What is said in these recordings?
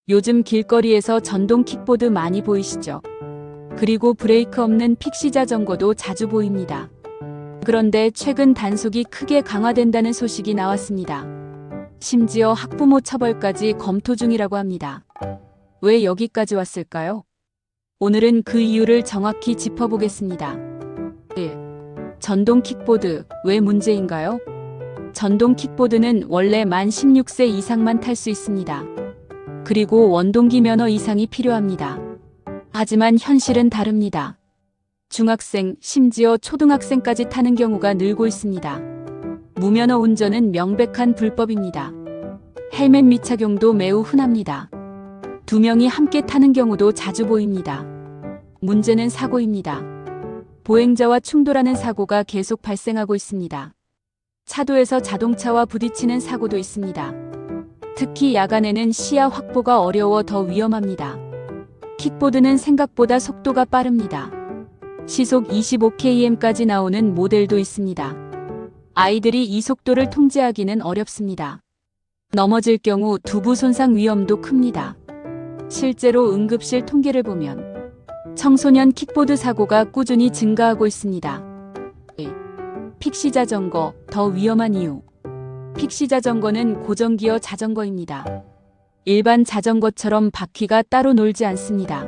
요즘 길거리에서 전동 킥보드 많이 보이시죠? 그리고 브레이크 없는 픽시 자전거도 자주 보입니다. 그런데 최근 단속이 크게 강화된다는 소식이 나왔습니다. 심지어 학부모 처벌까지 검토 중이라고 합니다. 왜 여기까지 왔을까요? 오늘은 그 이유를 정확히 짚어보겠습니다. 1. 전동 킥보드, 왜 문제인가요? 전동 킥보드는 원래 만 16세 이상만 탈 수 있습니다. 그리고 원동기 면허 이상이 필요합니다. 하지만 현실은 다릅니다. 중학생, 심지어 초등학생까지 타는 경우가 늘고 있습니다. 무면허 운전은 명백한 불법입니다. 헬멧 미착용도 매우 흔합니다. 두 명이 함께 타는 경우도 자주 보입니다. 문제는 사고입니다. 보행자와 충돌하는 사고가 계속 발생하고 있습니다. 차도에서 자동차와 부딪히는 사고도 있습니다. 특히 야간에는 시야 확보가 어려워 더 위험합니다. 킥보드는 생각보다 속도가 빠릅니다. 시속 25km까지 나오는 모델도 있습니다. 아이들이 이 속도를 통제하기는 어렵습니다. 넘어질 경우 두부 손상 위험도 큽니다. 실제로 응급실 통계를 보면 청소년 킥보드 사고가 꾸준히 증가하고 있습니다. 픽시 자전거, 더 위험한 이유. 픽시 자전거는 고정기어 자전거입니다. 일반 자전거처럼 바퀴가 따로 놀지 않습니다.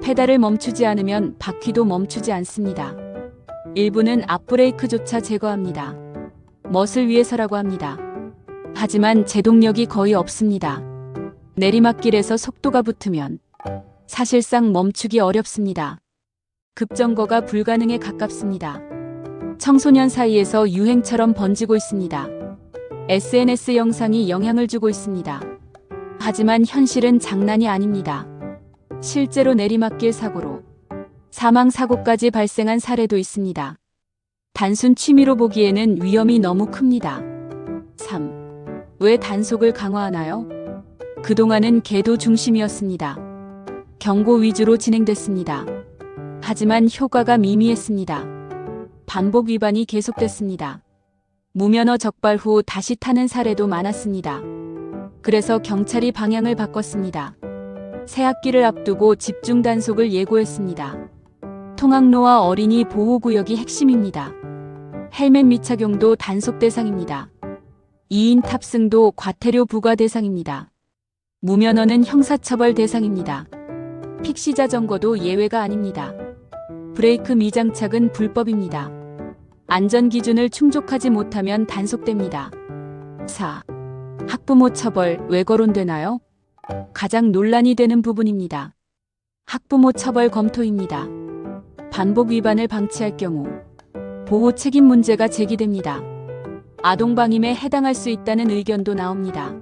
페달을 멈추지 않으면 바퀴도 멈추지 않습니다. 일부는 앞브레이크조차 제거합니다. 멋을 위해서라고 합니다. 하지만 제동력이 거의 없습니다. 내리막길에서 속도가 붙으면 사실상 멈추기 어렵습니다. 급정거가 불가능에 가깝습니다. 청소년 사이에서 유행처럼 번지고 있습니다. SNS 영상이 영향을 주고 있습니다. 하지만 현실은 장난이 아닙니다. 실제로 내리막길 사고로 사망사고까지 발생한 사례도 있습니다. 단순 취미로 보기에는 위험이 너무 큽니다. 3. 왜 단속을 강화하나요? 그동안은 계도 중심이었습니다. 경고 위주로 진행됐습니다. 하지만 효과가 미미했습니다. 반복 위반이 계속됐습니다. 무면허 적발 후 다시 타는 사례도 많았습니다. 그래서 경찰이 방향을 바꿨습니다. 새학기를 앞두고 집중 단속을 예고했습니다. 통학로와 어린이 보호구역이 핵심입니다. 헬멧 미착용도 단속 대상입니다. 2인 탑승도 과태료 부과 대상입니다. 무면허는 형사처벌 대상입니다. 픽시 자전거도 예외가 아닙니다. 브레이크 미장착은 불법입니다. 안전기준을 충족하지 못하면 단속됩니다. 4. 학부모 처벌, 왜 거론되나요? 가장 논란이 되는 부분입니다. 학부모 처벌 검토입니다. 반복 위반을 방치할 경우 보호 책임 문제가 제기됩니다. 아동방임에 해당할 수 있다는 의견도 나옵니다.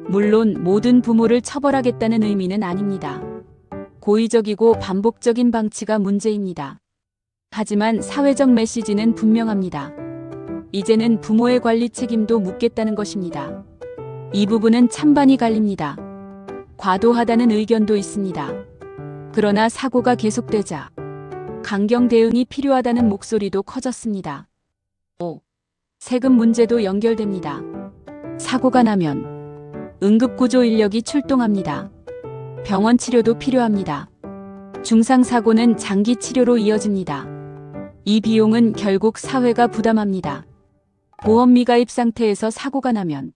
물론 모든 부모를 처벌하겠다는 의미는 아닙니다. 고의적이고 반복적인 방치가 문제입니다. 하지만 사회적 메시지는 분명합니다. 이제는 부모의 관리 책임도 묻겠다는 것입니다. 이 부분은 찬반이 갈립니다. 과도하다는 의견도 있습니다. 그러나 사고가 계속되자 강경 대응이 필요하다는 목소리도 커졌습니다. 5. 세금 문제도 연결됩니다. 사고가 나면 응급구조 인력이 출동합니다. 병원 치료도 필요합니다. 중상사고는 장기 치료로 이어집니다. 이 비용은 결국 사회가 부담합니다. 보험 미가입 상태에서 사고가 나면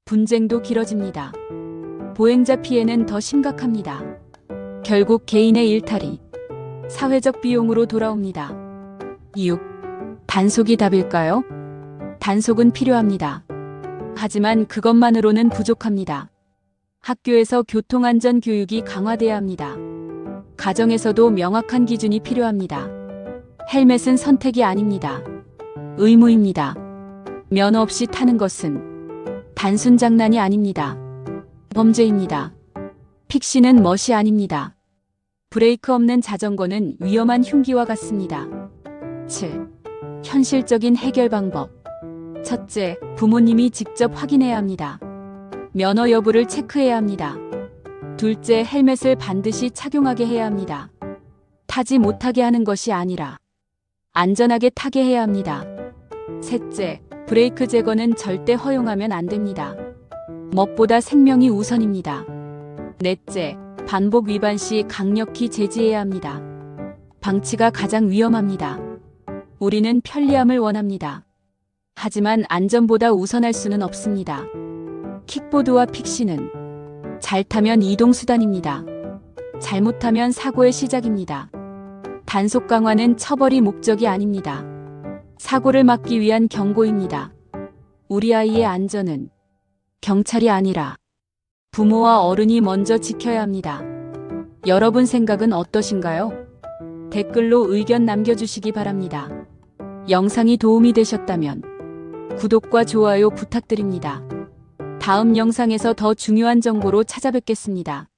분쟁도 길어집니다. 보행자 피해는 더 심각합니다. 결국 개인의 일탈이 사회적 비용으로 돌아옵니다. 6. 단속이 답일까요? 단속은 필요합니다. 하지만 그것만으로는 부족합니다. 학교에서 교통안전 교육이 강화돼야 합니다. 가정에서도 명확한 기준이 필요합니다. 헬멧은 선택이 아닙니다. 의무입니다. 면허 없이 타는 것은 단순 장난이 아닙니다. 범죄입니다. 픽시는 멋이 아닙니다. 브레이크 없는 자전거는 위험한 흉기와 같습니다. 7. 현실적인 해결 방법. 첫째, 부모님이 직접 확인해야 합니다. 면허 여부를 체크해야 합니다. 둘째, 헬멧을 반드시 착용하게 해야 합니다. 타지 못하게 하는 것이 아니라 안전하게 타게 해야 합니다. 셋째, 브레이크 제거는 절대 허용하면 안 됩니다. 멋보다 생명이 우선입니다. 넷째, 반복 위반 시 강력히 제지해야 합니다. 방치가 가장 위험합니다. 우리는 편리함을 원합니다. 하지만 안전보다 우선할 수는 없습니다. 킥보드와 픽시는 잘 타면 이동수단입니다. 잘못하면 사고의 시작입니다. 단속 강화는 처벌이 목적이 아닙니다. 사고를 막기 위한 경고입니다. 우리 아이의 안전은 경찰이 아니라 부모와 어른이 먼저 지켜야 합니다. 여러분 생각은 어떠신가요? 댓글로 의견 남겨주시기 바랍니다. 영상이 도움이 되셨다면 구독과 좋아요 부탁드립니다. 다음 영상에서 더 중요한 정보로 찾아뵙겠습니다.